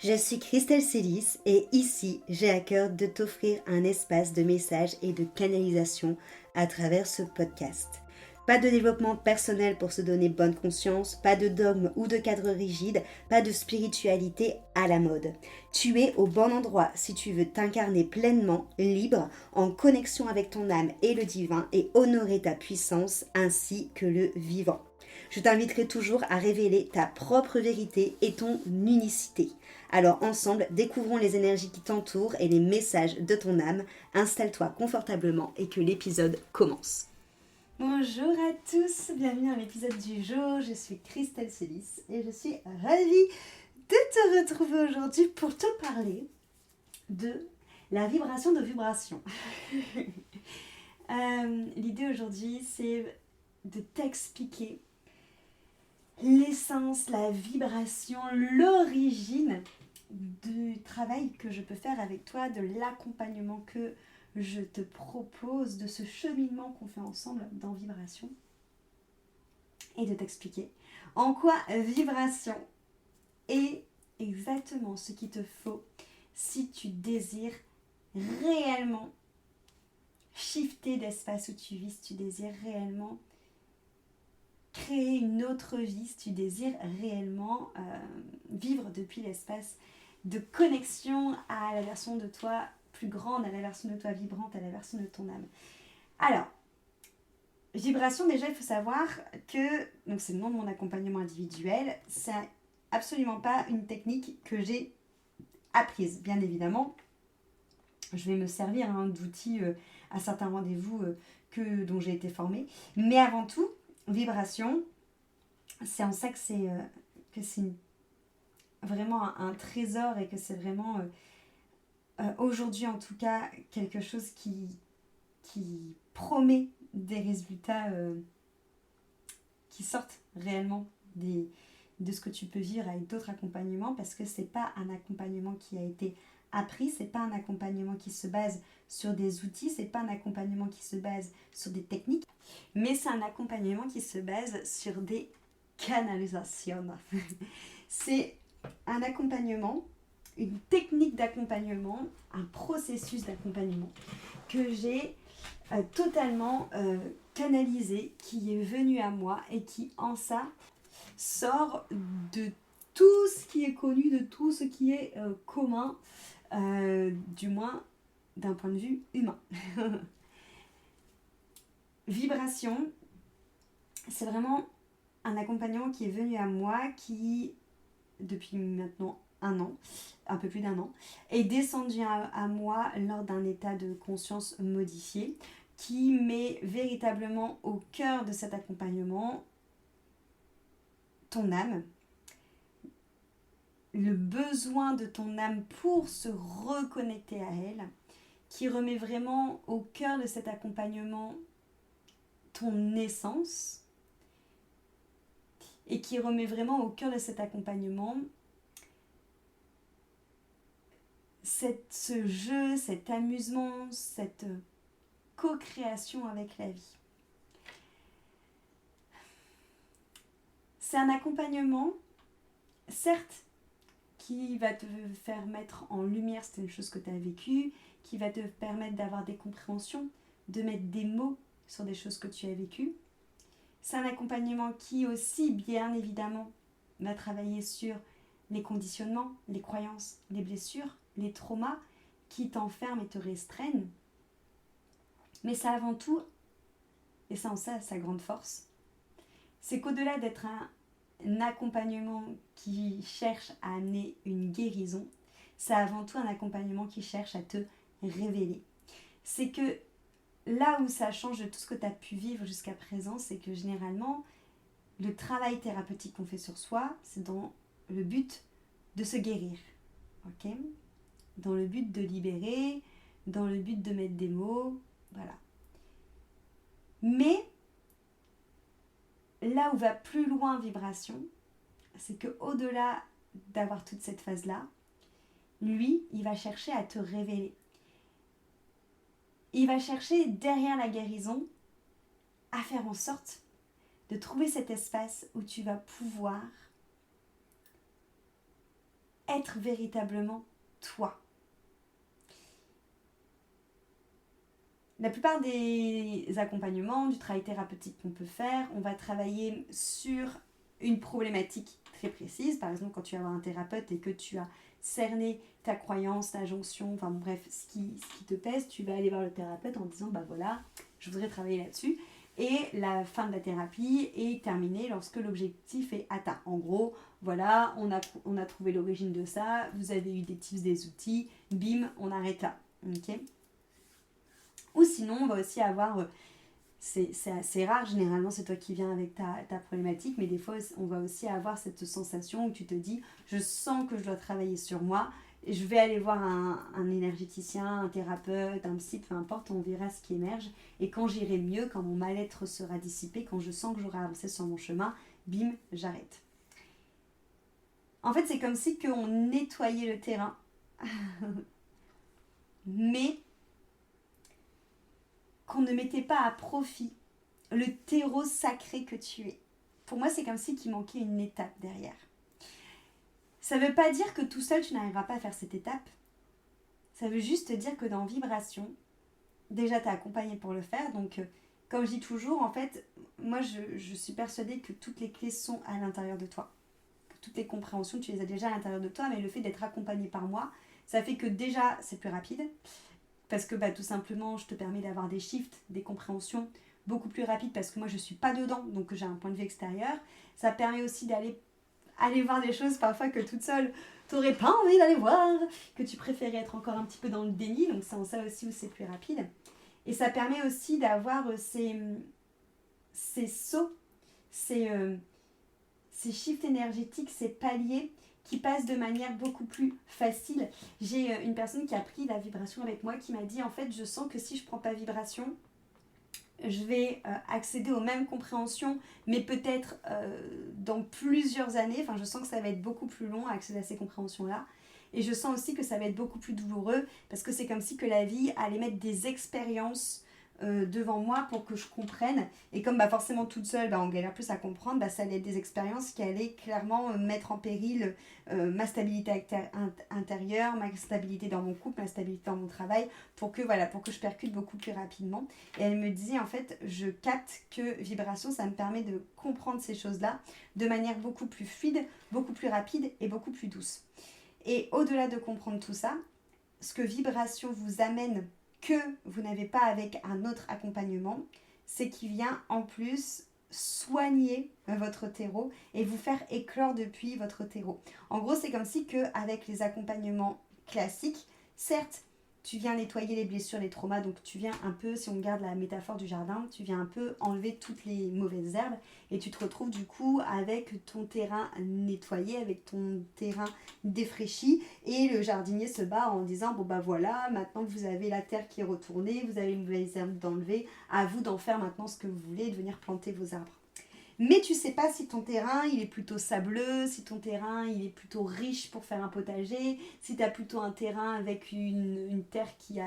Je suis Christelle Célis et ici, j'ai à cœur de t'offrir un espace de messages et de canalisation à travers ce podcast. Pas de développement personnel pour se donner bonne conscience, pas de dogme ou de cadre rigide, pas de spiritualité à la mode. Tu es au bon endroit si tu veux t'incarner pleinement, libre, en connexion avec ton âme et le divin et honorer ta puissance ainsi que le vivant. Je t'inviterai toujours à révéler ta propre vérité et ton unicité. Alors ensemble, découvrons les énergies qui t'entourent et les messages de ton âme. Installe-toi confortablement et que l'épisode commence. Bonjour à tous, bienvenue dans l'épisode du jour. Je suis Christelle Célis et je suis ravie de te retrouver aujourd'hui pour te parler de la vibration de vibration. L'idée aujourd'hui, c'est de t'expliquer l'essence, la vibration, l'origine du travail que je peux faire avec toi, de l'accompagnement que je te propose, de ce cheminement qu'on fait ensemble dans Vibration, et de t'expliquer en quoi vibration est exactement ce qu'il te faut si tu désires réellement shifter d'espace où tu vis, si tu désires réellement créer une autre vie, si tu désires réellement vivre depuis l'espace de connexion à la version de toi plus grande, à la version de toi vibrante, à la version de ton âme. Alors, vibration, déjà, il faut savoir que, donc c'est le nom de mon accompagnement individuel, c'est absolument pas une technique que j'ai apprise, bien évidemment. Je vais me servir d'outils à certains rendez-vous dont j'ai été formée. Mais avant tout, vibration, c'est en ça que c'est vraiment un trésor et que c'est vraiment aujourd'hui en tout cas quelque chose qui promet des résultats qui sortent réellement de ce que tu peux vivre avec d'autres accompagnements, parce que c'est pas un accompagnement qui a été appris, c'est pas un accompagnement qui se base sur des outils, c'est pas un accompagnement qui se base sur des techniques, mais c'est un accompagnement qui se base sur des canalisations. C'est un accompagnement, une technique d'accompagnement, un processus d'accompagnement que j'ai totalement canalisé, qui est venu à moi et qui en ça sort de tout ce qui est connu, de tout ce qui est commun, du moins d'un point de vue humain. Vibration, c'est vraiment un accompagnement qui est venu à moi, qui depuis maintenant un peu plus d'un an, est descendu à moi lors d'un état de conscience modifié, qui met véritablement au cœur de cet accompagnement ton âme, le besoin de ton âme pour se reconnecter à elle, qui remet vraiment au cœur de cet accompagnement ton essence, et qui remet vraiment au cœur de cet accompagnement ce jeu, cet amusement, cette co-création avec la vie. C'est un accompagnement, certes, qui va te faire mettre en lumière certaines choses que tu as vécues, qui va te permettre d'avoir des compréhensions, de mettre des mots sur des choses que tu as vécues. C'est un accompagnement qui aussi, bien évidemment, va travailler sur les conditionnements, les croyances, les blessures, les traumas qui t'enferment et te restreignent. Mais ça avant tout, et c'est en ça sa grande force, c'est qu'au-delà d'être un accompagnement qui cherche à amener une guérison, c'est avant tout un accompagnement qui cherche à te révéler. C'est que là où ça change de tout ce que tu as pu vivre jusqu'à présent, c'est que généralement, le travail thérapeutique qu'on fait sur soi, c'est dans le but de se guérir. Ok ? Dans le but de libérer, dans le but de mettre des mots, voilà. Mais là où va plus loin vibration, c'est que au-delà d'avoir toute cette phase-là, lui, il va chercher à te révéler. Il va chercher derrière la guérison à faire en sorte de trouver cet espace où tu vas pouvoir être véritablement toi. La plupart des accompagnements, du travail thérapeutique qu'on peut faire, on va travailler sur une problématique très précise. Par exemple, quand tu vas voir un thérapeute et que tu as cerné ta croyance, ta jonction, enfin bref, ce qui te pèse, tu vas aller voir le thérapeute en disant, bah voilà, je voudrais travailler là-dessus. Et la fin de la thérapie est terminée lorsque l'objectif est atteint. En gros, voilà, on a trouvé l'origine de ça, vous avez eu des tips, des outils, bim, on arrête là. Ok ? Ou sinon, on va aussi avoir, c'est assez rare, généralement c'est toi qui viens avec ta problématique, mais des fois on va aussi avoir cette sensation où tu te dis, je sens que je dois travailler sur moi, et je vais aller voir un énergéticien, un thérapeute, un psy, peu importe, on verra ce qui émerge. Et quand j'irai mieux, quand mon mal-être sera dissipé, quand je sens que j'aurai avancé sur mon chemin, bim, j'arrête. En fait, c'est comme si on nettoyait le terrain, mais qu'on ne mettait pas à profit le terreau sacré que tu es. Pour moi, c'est comme si qu'il manquait une étape derrière. Ça ne veut pas dire que tout seul, tu n'arriveras pas à faire cette étape. Ça veut juste dire que dans Vibration, déjà, tu es accompagné pour le faire. Donc, comme je dis toujours, en fait, moi, je suis persuadée que toutes les clés sont à l'intérieur de toi. Que toutes les compréhensions, tu les as déjà à l'intérieur de toi. Mais le fait d'être accompagné par moi, ça fait que déjà, c'est plus rapide. Parce que tout simplement, je te permets d'avoir des shifts, des compréhensions beaucoup plus rapides parce que moi, je ne suis pas dedans, donc j'ai un point de vue extérieur. Ça permet aussi d'aller voir des choses parfois que toute seule, tu n'aurais pas envie d'aller voir, que tu préférais être encore un petit peu dans le déni, donc c'est en ça aussi où c'est plus rapide. Et ça permet aussi d'avoir ces sauts, ces shifts énergétiques, ces paliers qui passent de manière beaucoup plus facile. J'ai une personne qui a pris la vibration avec moi qui m'a dit, en fait, je sens que si je ne prends pas vibration, je vais accéder aux mêmes compréhensions, mais peut-être dans plusieurs années. Enfin, je sens que ça va être beaucoup plus long à accéder à ces compréhensions-là. Et je sens aussi que ça va être beaucoup plus douloureux, parce que c'est comme si que la vie allait mettre des expériences devant moi pour que je comprenne. Et comme forcément toute seule, on galère plus à comprendre, ça allait être des expériences qui allaient clairement mettre en péril ma stabilité intérieure, ma stabilité dans mon couple, ma stabilité dans mon travail, pour que je percute beaucoup plus rapidement. Et elle me disait, en fait, je capte que vibration, ça me permet de comprendre ces choses-là de manière beaucoup plus fluide, beaucoup plus rapide et beaucoup plus douce. Et au-delà de comprendre tout ça, ce que vibration vous amène que vous n'avez pas avec un autre accompagnement, c'est qu'il vient en plus soigner votre terreau et vous faire éclore depuis votre terreau. En gros, c'est comme si qu'avec les accompagnements classiques, certes, tu viens nettoyer les blessures, les traumas, donc tu viens un peu, si on garde la métaphore du jardin, tu viens un peu enlever toutes les mauvaises herbes et tu te retrouves du coup avec ton terrain nettoyé, avec ton terrain défraîchi et le jardinier se bat en disant, bon voilà, maintenant que vous avez la terre qui est retournée, vous avez les mauvaises herbes d'enlever, à vous d'en faire maintenant ce que vous voulez et de venir planter vos arbres. Mais tu sais pas si ton terrain il est plutôt sableux, si ton terrain il est plutôt riche pour faire un potager, si tu as plutôt un terrain avec une terre qui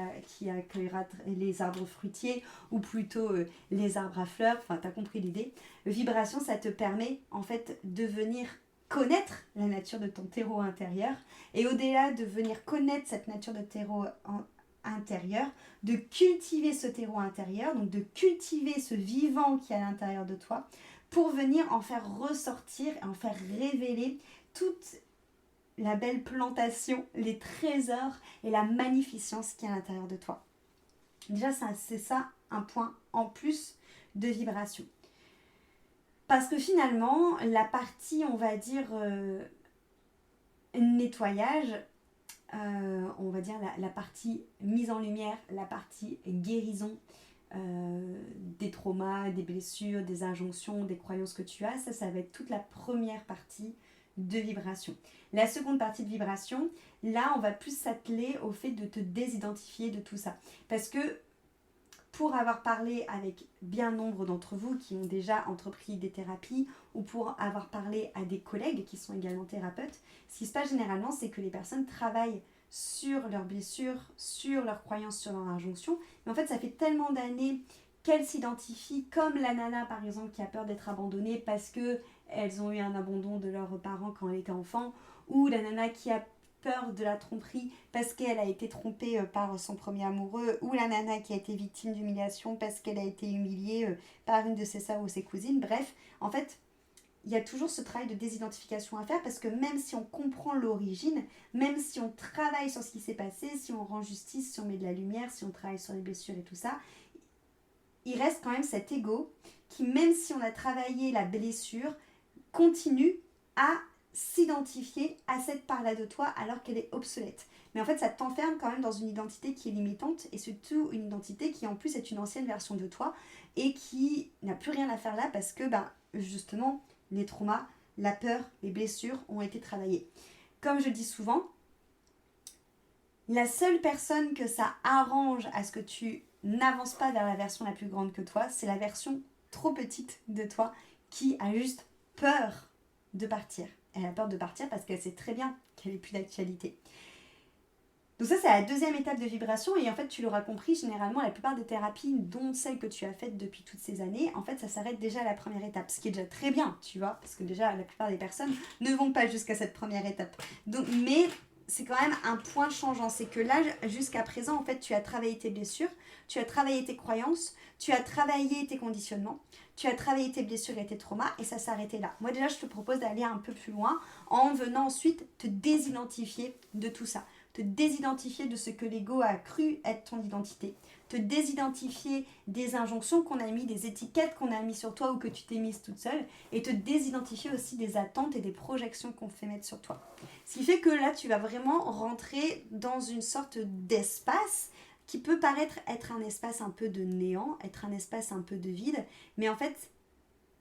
accueillera les arbres fruitiers ou plutôt les arbres à fleurs, enfin tu as compris l'idée. Vibration, ça te permet en fait de venir connaître la nature de ton terreau intérieur et au-delà de venir connaître cette nature de terreau intérieur, de cultiver ce terreau intérieur, donc de cultiver ce vivant qui est à l'intérieur de toi, pour venir en faire ressortir, en faire révéler toute la belle plantation, les trésors et la magnificence qui est à l'intérieur de toi. Déjà, c'est ça un point en plus de vibration. Parce que finalement, la partie, on va dire, nettoyage, on va dire la partie mise en lumière, la partie guérison, des traumas, des blessures, des injonctions, des croyances que tu as, ça va être toute la première partie de vibration. La seconde partie de vibration, là on va plus s'atteler au fait de te désidentifier de tout ça. Parce que pour avoir parlé avec bien nombre d'entre vous qui ont déjà entrepris des thérapies ou pour avoir parlé à des collègues qui sont également thérapeutes, ce qui se passe généralement c'est que les personnes travaillent sur leurs blessures, sur leurs croyances, sur leurs injonctions. Mais en fait, ça fait tellement d'années qu'elles s'identifient comme la nana, par exemple, qui a peur d'être abandonnée parce qu'elles ont eu un abandon de leurs parents quand elle était enfant, ou la nana qui a peur de la tromperie parce qu'elle a été trompée par son premier amoureux, ou la nana qui a été victime d'humiliation parce qu'elle a été humiliée par une de ses sœurs ou ses cousines. Bref, en fait, il y a toujours ce travail de désidentification à faire parce que même si on comprend l'origine, même si on travaille sur ce qui s'est passé, si on rend justice, si on met de la lumière, si on travaille sur les blessures et tout ça, il reste quand même cet ego qui, même si on a travaillé la blessure, continue à s'identifier à cette part-là de toi alors qu'elle est obsolète. Mais en fait, ça t'enferme quand même dans une identité qui est limitante et surtout une identité qui en plus est une ancienne version de toi et qui n'a plus rien à faire là parce que justement, les traumas, la peur, les blessures ont été travaillés. Comme je dis souvent, la seule personne que ça arrange à ce que tu n'avances pas vers la version la plus grande que toi, c'est la version trop petite de toi qui a juste peur de partir. Elle a peur de partir parce qu'elle sait très bien qu'elle n'est plus d'actualité. Donc ça, c'est la deuxième étape de vibration et en fait, tu l'auras compris, généralement, la plupart des thérapies, dont celles que tu as faites depuis toutes ces années, en fait, ça s'arrête déjà à la première étape, ce qui est déjà très bien, tu vois, parce que déjà, la plupart des personnes ne vont pas jusqu'à cette première étape. Donc, mais c'est quand même un point changeant, c'est que là, jusqu'à présent, en fait, tu as travaillé tes blessures, tu as travaillé tes croyances, tu as travaillé tes conditionnements, tu as travaillé tes blessures et tes traumas, et ça s'arrêtait là. Moi, déjà, je te propose d'aller un peu plus loin en venant ensuite te désidentifier de tout ça. Te désidentifier de ce que l'ego a cru être ton identité, te désidentifier des injonctions qu'on a mis, des étiquettes qu'on a mis sur toi ou que tu t'es mise toute seule, et te désidentifier aussi des attentes et des projections qu'on fait mettre sur toi. Ce qui fait que là, tu vas vraiment rentrer dans une sorte d'espace qui peut paraître être un espace un peu de néant, être un espace un peu de vide, mais en fait,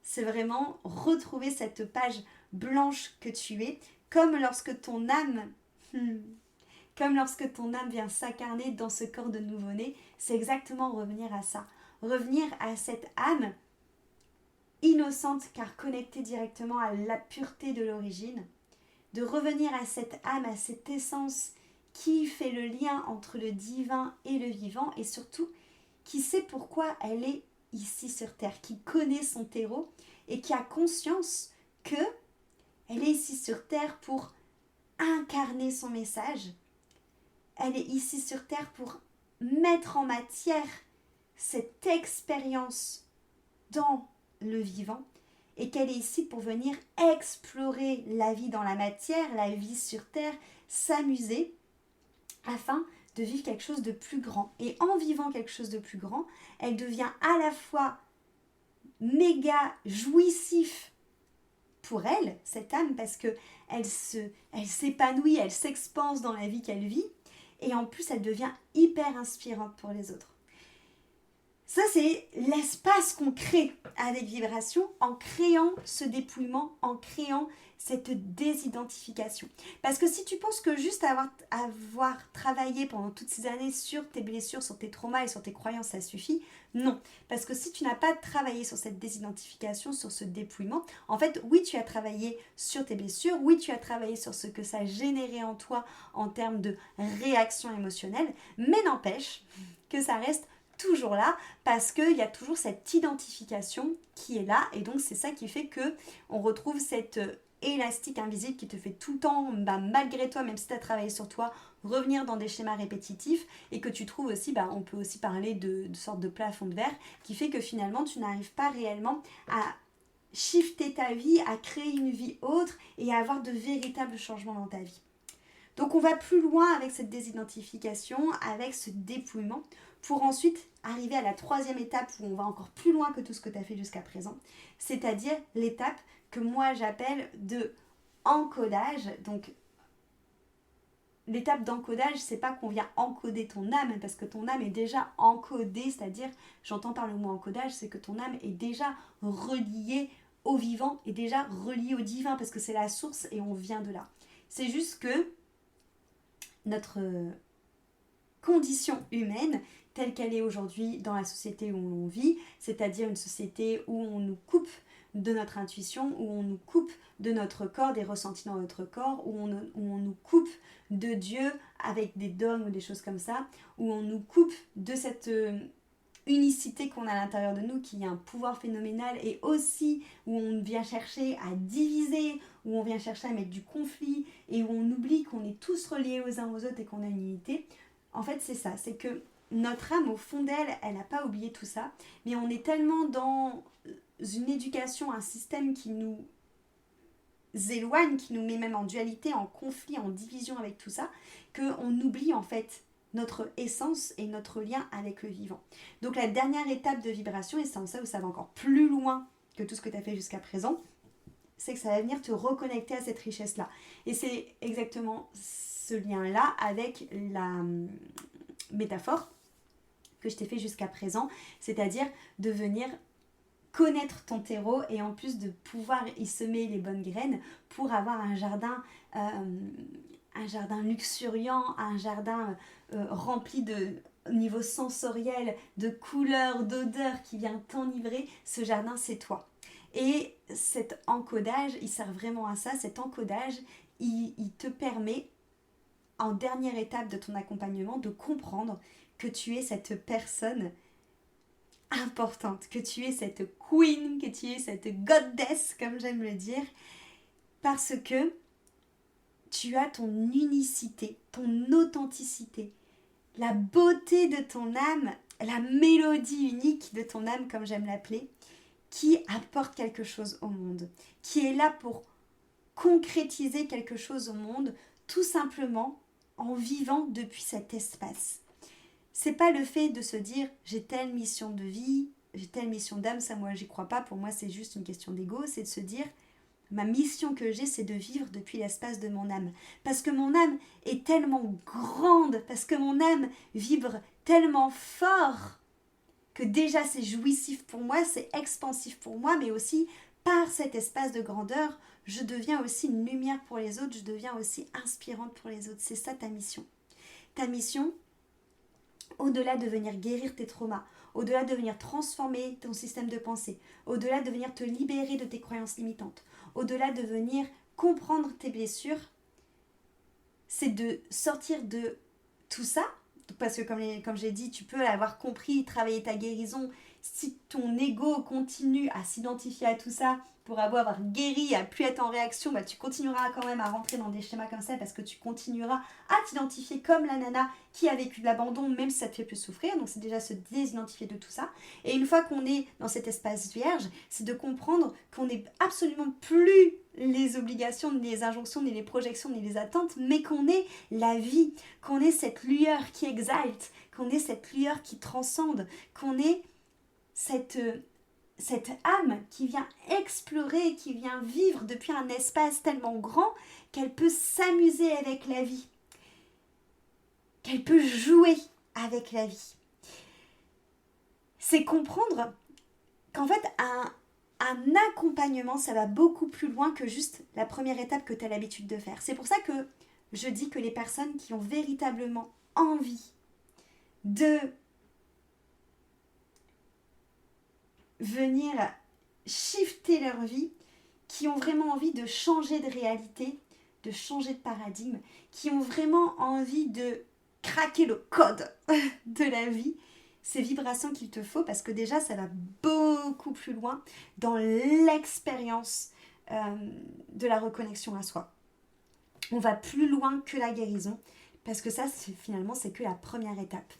c'est vraiment retrouver cette page blanche que tu es, comme lorsque ton âme... Comme lorsque ton âme vient s'incarner dans ce corps de nouveau-né, c'est exactement revenir à ça. Revenir à cette âme innocente car connectée directement à la pureté de l'origine. De revenir à cette âme, à cette essence qui fait le lien entre le divin et le vivant et surtout qui sait pourquoi elle est ici sur Terre, qui connaît son terreau et qui a conscience que elle est ici sur Terre pour incarner son message. Elle est ici sur Terre pour mettre en matière cette expérience dans le vivant et qu'elle est ici pour venir explorer la vie dans la matière, la vie sur Terre, s'amuser afin de vivre quelque chose de plus grand. Et en vivant quelque chose de plus grand, elle devient à la fois méga jouissif pour elle, cette âme, parce qu'elle s'épanouit, elle s'expanse dans la vie qu'elle vit, et en plus elle devient hyper inspirante pour les autres. Ça, c'est l'espace qu'on crée avec vibration en créant ce dépouillement, en créant cette désidentification. Parce que si tu penses que juste avoir travaillé pendant toutes ces années sur tes blessures, sur tes traumas et sur tes croyances, ça suffit, non. Parce que si tu n'as pas travaillé sur cette désidentification, sur ce dépouillement, en fait, oui, tu as travaillé sur tes blessures, oui, tu as travaillé sur ce que ça a généré en toi en termes de réaction émotionnelle, mais n'empêche que ça reste toujours là parce qu'il y a toujours cette identification qui est là et donc c'est ça qui fait que on retrouve cette élastique invisible qui te fait tout le temps, malgré toi, même si tu as travaillé sur toi, revenir dans des schémas répétitifs et que tu trouves aussi, on peut aussi parler de sorte de plafond de verre qui fait que finalement tu n'arrives pas réellement à shifter ta vie, à créer une vie autre et à avoir de véritables changements dans ta vie. Donc on va plus loin avec cette désidentification, avec ce dépouillement, pour ensuite arriver à la troisième étape où on va encore plus loin que tout ce que tu as fait jusqu'à présent, c'est-à-dire l'étape que moi j'appelle de encodage. Donc l'étape d'encodage, c'est pas qu'on vient encoder ton âme, parce que ton âme est déjà encodée, c'est-à-dire, j'entends par le mot encodage, c'est que ton âme est déjà reliée au vivant, est déjà reliée au divin, parce que c'est la source et on vient de là. C'est juste que notre condition humaine, telle qu'elle est aujourd'hui dans la société où on vit, c'est-à-dire une société où on nous coupe de notre intuition, où on nous coupe de notre corps, des ressentis dans notre corps, où on nous coupe de Dieu avec des dogmes ou des choses comme ça, où on nous coupe de cette unicité qu'on a à l'intérieur de nous, qui est un pouvoir phénoménal, et aussi où on vient chercher à diviser, où on vient chercher à mettre du conflit et où on oublie qu'on est tous reliés aux uns aux autres et qu'on a une unité, en fait c'est ça, c'est que notre âme au fond d'elle, elle n'a pas oublié tout ça, mais on est tellement dans une éducation, un système qui nous éloigne, qui nous met même en dualité, en conflit, en division avec tout ça, qu'on oublie en fait notre essence et notre lien avec le vivant. Donc la dernière étape de vibration, et c'est en ça où ça va encore plus loin que tout ce que tu as fait jusqu'à présent, c'est que ça va venir te reconnecter à cette richesse-là. Et c'est exactement ce lien-là avec la métaphore que je t'ai fait jusqu'à présent, c'est-à-dire de venir connaître ton terreau et en plus de pouvoir y semer les bonnes graines pour avoir un jardin luxuriant, un jardin rempli de niveau sensoriel, de couleurs, d'odeurs qui vient t'enivrer. Ce jardin, c'est toi. Et cet encodage, il sert vraiment à ça. Cet encodage, il te permet, en dernière étape de ton accompagnement, de comprendre que tu es cette personne importante, que tu es cette queen, que tu es cette goddess, comme j'aime le dire, parce que tu as ton unicité, ton authenticité, la beauté de ton âme, la mélodie unique de ton âme, comme j'aime l'appeler, qui apporte quelque chose au monde, qui est là pour concrétiser quelque chose au monde, tout simplement en vivant depuis cet espace. C'est pas le fait de se dire j'ai telle mission de vie, j'ai telle mission d'âme, ça moi j'y crois pas, pour moi c'est juste une question d'ego, c'est de se dire ma mission que j'ai c'est de vivre depuis l'espace de mon âme. Parce que mon âme est tellement grande, parce que mon âme vibre tellement fort que déjà c'est jouissif pour moi, c'est expansif pour moi, mais aussi par cet espace de grandeur, je deviens aussi une lumière pour les autres, je deviens aussi inspirante pour les autres. C'est ça ta mission. Ta mission, au-delà de venir guérir tes traumas, au-delà de venir transformer ton système de pensée, au-delà de venir te libérer de tes croyances limitantes, au-delà de venir comprendre tes blessures, c'est de sortir de tout ça, parce que comme j'ai dit, tu peux l'avoir compris, travailler ta guérison. Si ton ego continue à s'identifier à tout ça, pour avoir guéri, à plus être en réaction, bah, tu continueras quand même à rentrer dans des schémas comme ça parce que tu continueras à t'identifier comme la nana qui a vécu de l'abandon, même si ça te fait plus souffrir. Donc c'est déjà se désidentifier de tout ça. Et une fois qu'on est dans cet espace vierge, c'est de comprendre qu'on n'est absolument plus les obligations, ni les injonctions, ni les projections, ni les attentes, mais qu'on est la vie, qu'on est cette lueur qui exalte, qu'on est cette lueur qui transcende, qu'on est cette âme qui vient explorer, qui vient vivre depuis un espace tellement grand qu'elle peut s'amuser avec la vie, qu'elle peut jouer avec la vie. C'est comprendre qu'en fait, un accompagnement, ça va beaucoup plus loin que juste la première étape que tu as l'habitude de faire. C'est pour ça que je dis que les personnes qui ont véritablement envie de venir shifter leur vie, qui ont vraiment envie de changer de réalité, de changer de paradigme, qui ont vraiment envie de craquer le code de la vie, ces vibrations qu'il te faut, parce que déjà ça va beaucoup plus loin dans l'expérience de la reconnexion à soi. On va plus loin que la guérison, parce que ça finalement c'est que la première étape.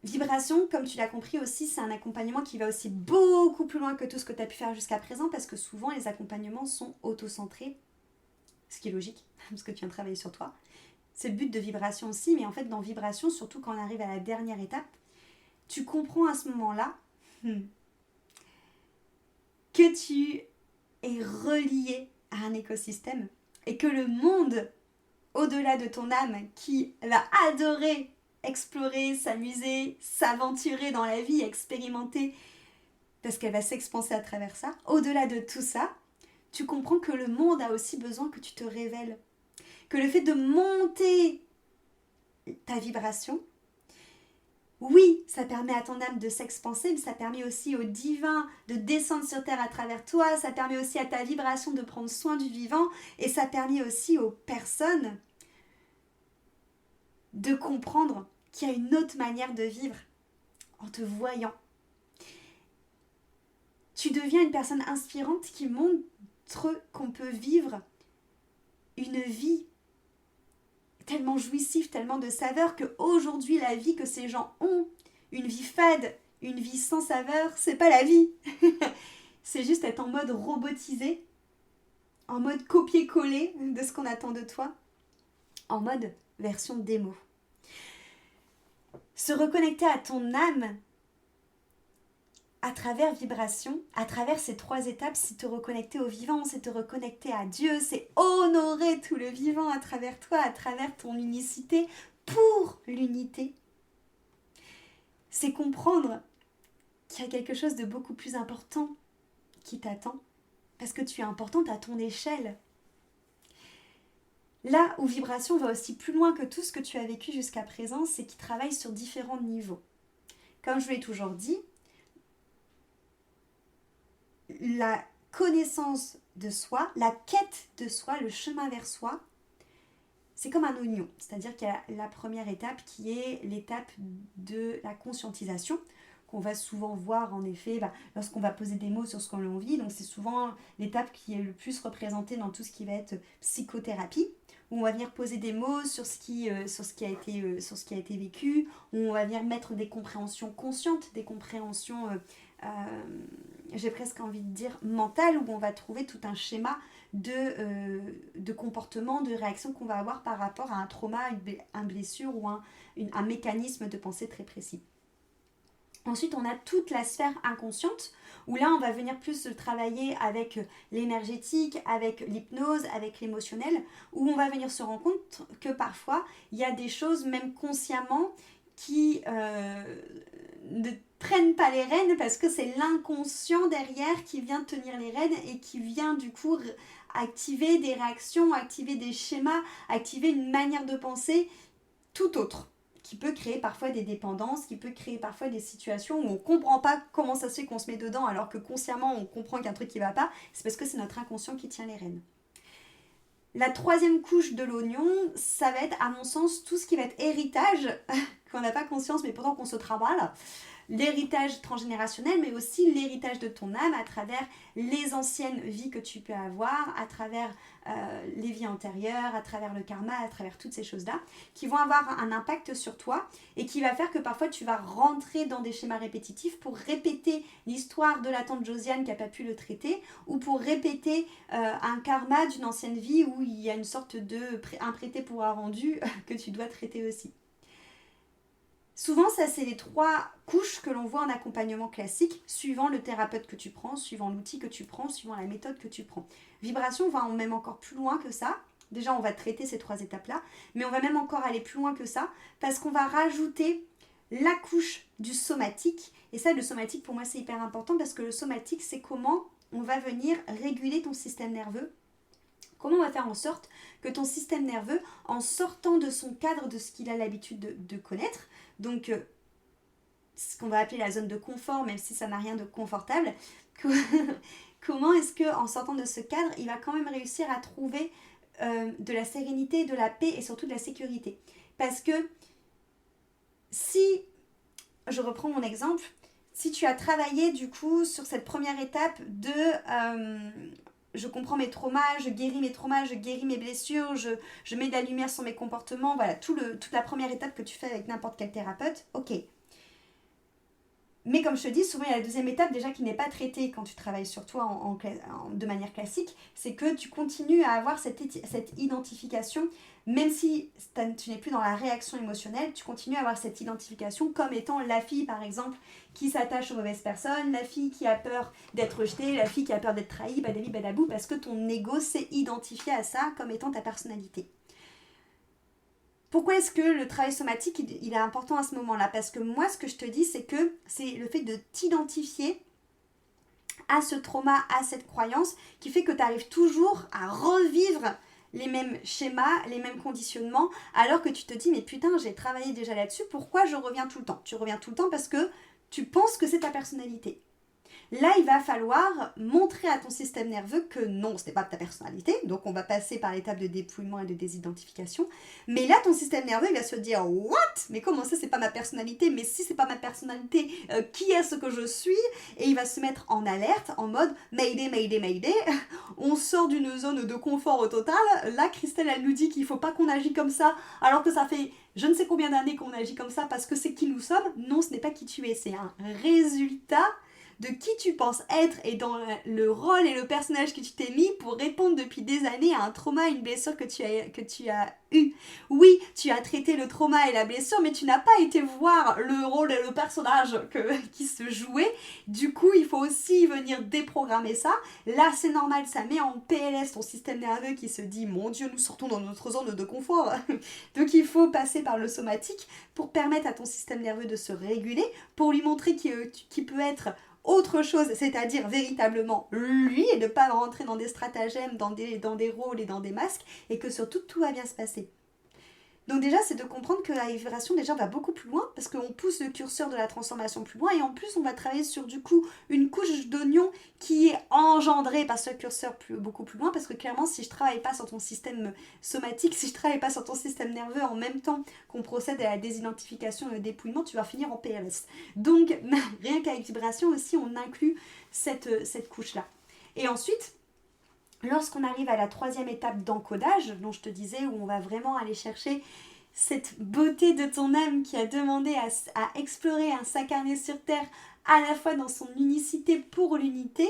Vibration, comme tu l'as compris aussi, c'est un accompagnement qui va aussi beaucoup plus loin que tout ce que tu as pu faire jusqu'à présent, parce que souvent les accompagnements sont auto-centrés, ce qui est logique, parce que tu viens de travailler sur toi. C'est le but de vibration aussi, mais en fait dans vibration, surtout quand on arrive à la dernière étape, tu comprends à ce moment-là que tu es relié à un écosystème et que le monde, au-delà de ton âme, qui va adorer explorer, s'amuser, s'aventurer dans la vie, expérimenter, parce qu'elle va s'expanser à travers ça, au-delà de tout ça, tu comprends que le monde a aussi besoin que tu te révèles. Que le fait de monter ta vibration, oui, ça permet à ton âme de s'expanser, mais ça permet aussi au divin de descendre sur terre à travers toi, ça permet aussi à ta vibration de prendre soin du vivant, et ça permet aussi aux personnes de comprendre qu'il y a une autre manière de vivre en te voyant. Tu deviens une personne inspirante qui montre qu'on peut vivre une vie tellement jouissive, tellement de saveur, qu'aujourd'hui la vie que ces gens ont, une vie fade, une vie sans saveur, c'est pas la vie. C'est juste être en mode robotisé, en mode copier-coller de ce qu'on attend de toi, en mode version démo. Se reconnecter à ton âme à travers vibration, à travers ces 3 étapes, c'est te reconnecter au vivant, c'est te reconnecter à Dieu, c'est honorer tout le vivant à travers toi, à travers ton unicité, pour l'unité. C'est comprendre qu'il y a quelque chose de beaucoup plus important qui t'attend, parce que tu es importante à ton échelle. Là où vibration va aussi plus loin que tout ce que tu as vécu jusqu'à présent, c'est qu'il travaille sur différents niveaux. Comme je l'ai toujours dit, la connaissance de soi, la quête de soi, le chemin vers soi, c'est comme un oignon. C'est-à-dire qu'il y a la première étape qui est l'étape de la conscientisation, qu'on va souvent voir en effet lorsqu'on va poser des mots sur ce qu'on vit. Donc c'est souvent l'étape qui est le plus représentée dans tout ce qui va être psychothérapie, où on va venir poser des mots sur ce qui a été vécu, où on va venir mettre des compréhensions conscientes, des compréhensions, j'ai presque envie de dire mentales, où on va trouver tout un schéma de comportement, de réaction qu'on va avoir par rapport à un trauma, une blessure ou un mécanisme de pensée très précis. Ensuite, on a toute la sphère inconsciente, où là, on va venir plus travailler avec l'énergétique, avec l'hypnose, avec l'émotionnel, où on va venir se rendre compte que parfois, il y a des choses, même consciemment, qui ne prennent pas les rênes, parce que c'est l'inconscient derrière qui vient tenir les rênes et qui vient du coup activer des réactions, activer des schémas, activer une manière de penser tout autre, qui peut créer parfois des dépendances, qui peut créer parfois des situations où on ne comprend pas comment ça se fait qu'on se met dedans, alors que consciemment on comprend qu'il y a un truc qui ne va pas, c'est parce que c'est notre inconscient qui tient les rênes. La 3e couche de l'oignon, ça va être à mon sens tout ce qui va être héritage, qu'on n'a pas conscience mais pourtant qu'on se travaille, l'héritage transgénérationnel, mais aussi l'héritage de ton âme à travers les anciennes vies que tu peux avoir, à travers les vies antérieures, à travers le karma, à travers toutes ces choses-là, qui vont avoir un impact sur toi et qui va faire que parfois tu vas rentrer dans des schémas répétitifs pour répéter l'histoire de la tante Josiane qui n'a pas pu le traiter, ou pour répéter un karma d'une ancienne vie où il y a une sorte de un prêté pour un rendu que tu dois traiter aussi. Souvent, ça, c'est les 3 couches que l'on voit en accompagnement classique, suivant le thérapeute que tu prends, suivant l'outil que tu prends, suivant la méthode que tu prends. Vibration va même encore plus loin que ça. Déjà, on va traiter ces 3 étapes-là, mais on va même encore aller plus loin que ça, parce qu'on va rajouter la couche du somatique. Et ça, le somatique, pour moi, c'est hyper important, parce que le somatique, c'est comment on va venir réguler ton système nerveux. Comment on va faire en sorte que ton système nerveux, en sortant de son cadre, de ce qu'il a l'habitude de connaître, donc ce qu'on va appeler la zone de confort, même si ça n'a rien de confortable, comment est-ce qu'en sortant de ce cadre, il va quand même réussir à trouver de la sérénité, de la paix et surtout de la sécurité. Parce que si, je reprends mon exemple, si tu as travaillé du coup sur cette première étape de je comprends mes traumas, je guéris mes traumas, je guéris mes blessures, je mets de la lumière sur mes comportements, voilà, toute la première étape que tu fais avec n'importe quel thérapeute, ok. Mais comme je te dis, souvent il y a la 2e étape déjà qui n'est pas traitée quand tu travailles sur toi de manière classique, c'est que tu continues à avoir cette identification, même si tu n'es plus dans la réaction émotionnelle, tu continues à avoir cette identification comme étant la fille par exemple qui s'attache aux mauvaises personnes, la fille qui a peur d'être rejetée, la fille qui a peur d'être trahie, badabi badabou, parce que ton ego s'est identifié à ça comme étant ta personnalité. Pourquoi est-ce que le travail somatique il est important à ce moment-là? Parce que moi, ce que je te dis, c'est que c'est le fait de t'identifier à ce trauma, à cette croyance, qui fait que tu arrives toujours à revivre les mêmes schémas, les mêmes conditionnements, alors que tu te dis, mais putain, j'ai travaillé déjà là-dessus, pourquoi je reviens tout le temps? Tu reviens tout le temps parce que tu penses que c'est ta personnalité. Là, il va falloir montrer à ton système nerveux que non, ce n'est pas ta personnalité. Donc, on va passer par l'étape de dépouillement et de désidentification. Mais là, ton système nerveux, il va se dire, what? Mais comment ça, c'est pas ma personnalité? Mais si c'est pas ma personnalité, qui est-ce que je suis? Et il va se mettre en alerte, en mode, mayday, mayday, mayday. On sort d'une zone de confort au total. Là, Christelle, elle nous dit qu'il faut pas qu'on agisse comme ça, alors que ça fait je ne sais combien d'années qu'on agit comme ça parce que c'est qui nous sommes. Non, ce n'est pas qui tu es, c'est un résultat de qui tu penses être et dans le rôle et le personnage que tu t'es mis pour répondre depuis des années à un trauma, à une blessure que tu as eu. Oui, tu as traité le trauma et la blessure, mais tu n'as pas été voir le rôle et le personnage qui se jouait. Du coup, il faut aussi venir déprogrammer ça. Là, c'est normal, ça met en PLS ton système nerveux qui se dit « Mon Dieu, nous sortons dans notre zone de confort ». Donc, il faut passer par le somatique pour permettre à ton système nerveux de se réguler, pour lui montrer qu'il peut être autre chose, c'est-à-dire véritablement lui, et ne pas rentrer dans des stratagèmes, dans des rôles et dans des masques, et que surtout tout va bien se passer. Donc déjà, c'est de comprendre que la vibration déjà va beaucoup plus loin, parce qu'on pousse le curseur de la transformation plus loin, et en plus on va travailler sur du coup une couche d'oignon qui est engendrée par ce curseur beaucoup plus loin, parce que clairement si je travaille pas sur ton système somatique, si je travaille pas sur ton système nerveux en même temps qu'on procède à la désidentification et au dépouillement, tu vas finir en PLS. Donc rien qu'avec vibration aussi, on inclut cette couche-là. Et ensuite, lorsqu'on arrive à la troisième étape d'encodage, dont je te disais, où on va vraiment aller chercher cette beauté de ton âme qui a demandé à explorer, à s'incarner sur Terre, à la fois dans son unicité pour l'unité,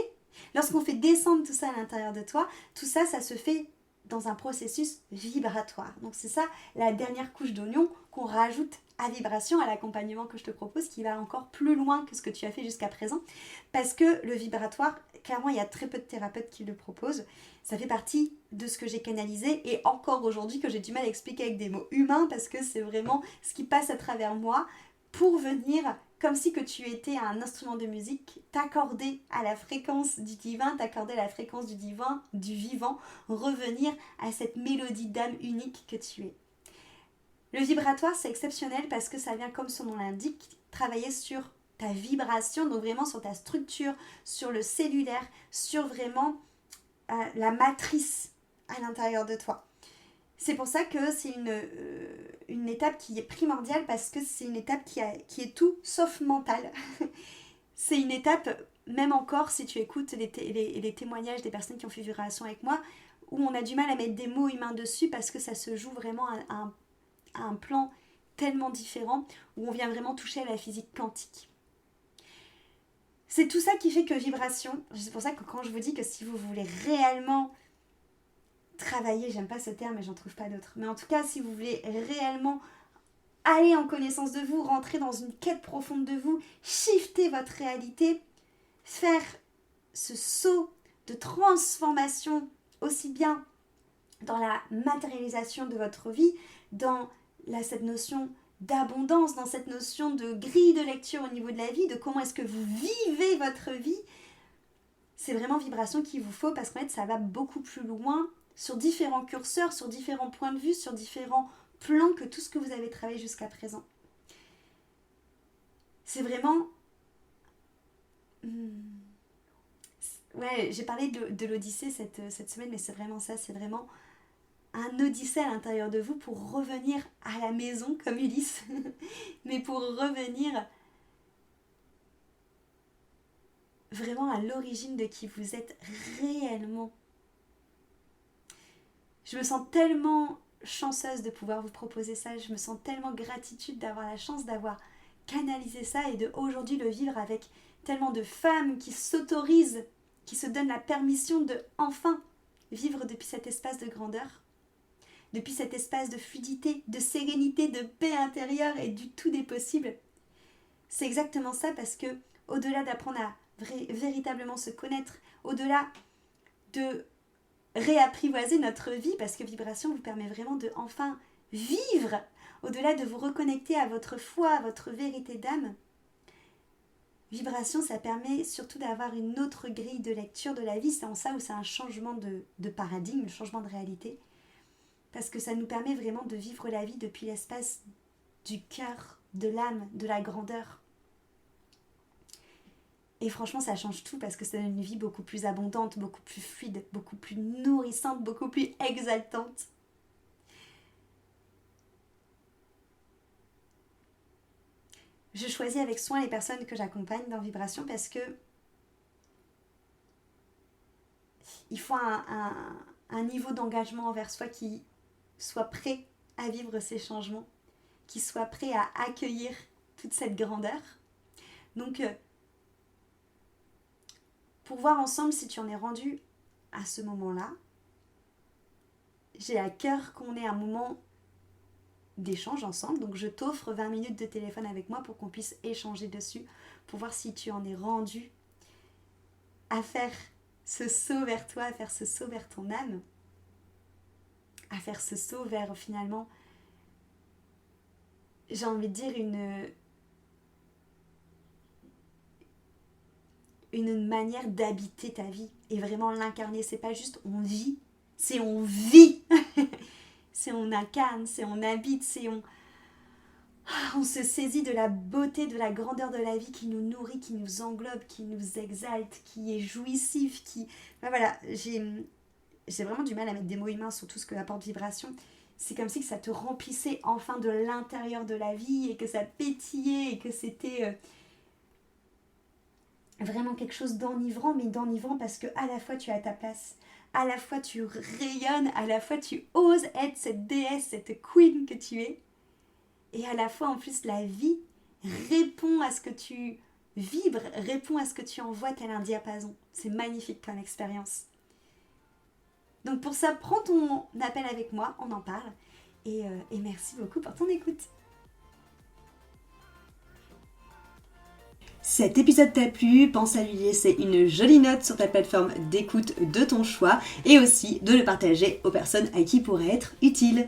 lorsqu'on fait descendre tout ça à l'intérieur de toi, tout ça, ça se fait dans un processus vibratoire. Donc c'est ça la dernière couche d'oignon qu'on rajoute à vibration, à l'accompagnement que je te propose, qui va encore plus loin que ce que tu as fait jusqu'à présent. Parce que le vibratoire, clairement, il y a très peu de thérapeutes qui le proposent. Ça fait partie de ce que j'ai canalisé et encore aujourd'hui que j'ai du mal à expliquer avec des mots humains parce que c'est vraiment ce qui passe à travers moi pour venir, comme si que tu étais un instrument de musique, t'accorder à la fréquence du divin, t'accorder à la fréquence du divin, du vivant, revenir à cette mélodie d'âme unique que tu es. Le vibratoire, c'est exceptionnel parce que ça vient, comme son nom l'indique, travailler sur ta vibration, donc vraiment sur ta structure, sur le cellulaire, sur vraiment la matrice à l'intérieur de toi. C'est pour ça que c'est une étape qui est primordiale parce que c'est une étape qui est tout sauf mentale. C'est une étape, même encore si tu écoutes les témoignages des personnes qui ont fait vibration avec moi, où on a du mal à mettre des mots humains dessus parce que ça se joue vraiment à un plan tellement différent où on vient vraiment toucher à la physique quantique. C'est tout ça qui fait que vibration, c'est pour ça que quand je vous dis que si vous voulez réellement travailler, j'aime pas ce terme mais j'en trouve pas d'autre, mais en tout cas si vous voulez réellement aller en connaissance de vous, rentrer dans une quête profonde de vous, shifter votre réalité, faire ce saut de transformation aussi bien dans la matérialisation de votre vie, dans cette notion d'abondance, dans cette notion de grille de lecture au niveau de la vie, de comment est-ce que vous vivez votre vie, c'est vraiment vibration qu'il vous faut parce qu'en fait ça va beaucoup plus loin sur différents curseurs, sur différents points de vue, sur différents plans que tout ce que vous avez travaillé jusqu'à présent. C'est vraiment... Ouais, j'ai parlé de l'Odyssée cette semaine, mais c'est vraiment ça, c'est vraiment un odyssée à l'intérieur de vous pour revenir à la maison comme Ulysse, mais pour revenir vraiment à l'origine de qui vous êtes réellement. Je me sens tellement chanceuse de pouvoir vous proposer ça, je me sens tellement gratitude d'avoir la chance d'avoir canalisé ça et de aujourd'hui le vivre avec tellement de femmes qui s'autorisent, qui se donnent la permission de enfin vivre depuis cet espace de grandeur, depuis cet espace de fluidité, de sérénité, de paix intérieure et du tout des possibles. C'est exactement ça parce que au-delà d'apprendre à véritablement se connaître, au-delà de réapprivoiser notre vie, parce que vibration vous permet vraiment de enfin vivre, au-delà de vous reconnecter à votre foi, à votre vérité d'âme, vibration, ça permet surtout d'avoir une autre grille de lecture de la vie. C'est en ça où c'est un changement de paradigme, un changement de réalité. Parce que ça nous permet vraiment de vivre la vie depuis l'espace du cœur, de l'âme, de la grandeur. Et franchement, ça change tout parce que ça donne une vie beaucoup plus abondante, beaucoup plus fluide, beaucoup plus nourrissante, beaucoup plus exaltante. Je choisis avec soin les personnes que j'accompagne dans Vibration parce que il faut un niveau d'engagement envers soi qui soit prêt à vivre ces changements, qui soit prêt à accueillir toute cette grandeur. Donc, pour voir ensemble si tu en es rendu à ce moment-là, j'ai à cœur qu'on ait un moment d'échange ensemble. Donc, je t'offre 20 minutes de téléphone avec moi pour qu'on puisse échanger dessus, pour voir si tu en es rendu à faire ce saut vers toi, à faire ce saut vers ton âme, à faire ce saut vers finalement, j'ai envie de dire une manière d'habiter ta vie et vraiment l'incarner. C'est pas juste on vit, c'est on vit. C'est on incarne, c'est on habite, c'est on se saisit de la beauté, de la grandeur de la vie qui nous nourrit, qui nous englobe, qui nous exalte, qui est jouissif, qui... Ben voilà, j'ai vraiment du mal à mettre des mots humains sur tout ce que apporte Vibration. C'est comme si ça te remplissait enfin de l'intérieur de la vie et que ça pétillait et que c'était vraiment quelque chose d'enivrant, mais d'enivrant parce que à la fois tu es à ta place, à la fois tu rayonnes, à la fois tu oses être cette déesse, cette queen que tu es, et à la fois en plus la vie répond à ce que tu vibres, répond à ce que tu envoies tel un diapason. C'est magnifique comme expérience. Donc pour ça, prends ton appel avec moi, on en parle, et merci beaucoup pour ton écoute. Cet épisode t'a plu, pense à lui laisser une jolie note sur ta plateforme d'écoute de ton choix et aussi de le partager aux personnes à qui il pourrait être utile.